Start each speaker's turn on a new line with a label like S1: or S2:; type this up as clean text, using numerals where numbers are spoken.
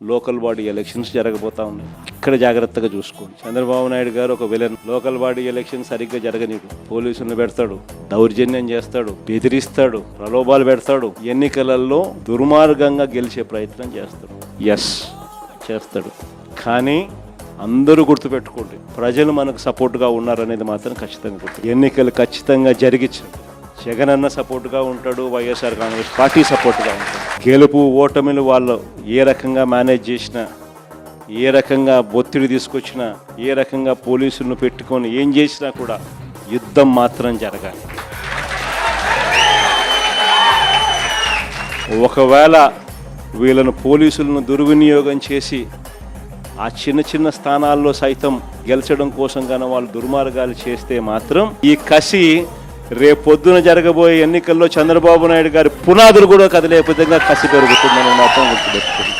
S1: Local body elections జరగబోతా ఉన్నాయి. ఇక్కడ జాగ్రత్తగా చూసుకోండి. చంద్రబాబు నాయుడు గారు ఒక విలన్. లోకల్ బాడీ ఎలక్షన్ సరిగ్గా జరగనీడు, పోలీసులను పెడతాడు, దౌర్జన్యం చేస్తాడు, బెదిరిస్తాడు, ప్రలోభాలు పెడతాడు, ఎన్నికలలో దుర్మార్గంగా గెలిచే ప్రయత్నం చేస్తాడు. ఎస్ చేస్తాడు. కానీ అందరూ గుర్తుపెట్టుకోండి, ప్రజలు మనకు సపోర్ట్గా ఉన్నారనేది మాత్రం ఖచ్చితంగా గుర్తు. ఎన్నికలు ఖచ్చితంగా జరిగించారు. జగన్ అన్న సపోర్ట్గా ఉంటాడు, వైఎస్ఆర్ కాంగ్రెస్ పార్టీ సపోర్ట్గా ఉంటాడు. గెలుపు ఓటమిలు వాళ్ళు ఏ రకంగా మేనేజ్ చేసినా, ఏ రకంగా ఒత్తిడి తీసుకొచ్చినా, ఏ రకంగా పోలీసులను పెట్టుకొని ఏం చేసినా కూడా యుద్ధం మాత్రం జరగాలి. ఒకవేళ వీళ్ళను పోలీసులను దుర్వినియోగం చేసి ఆ చిన్న చిన్న స్థానాల్లో సైతం గెలిచడం కోసం గాన వాళ్ళు దుర్మార్గాలు చేస్తే మాత్రం ఈ కసి రేపొద్దున జరగబోయే ఎన్నికల్లో చంద్రబాబు నాయుడు గారి పునాదులు కూడా కదిలే విధంగా కసి పెరుగుతుందని మాత్రం గుర్తుపెట్టుకుంది.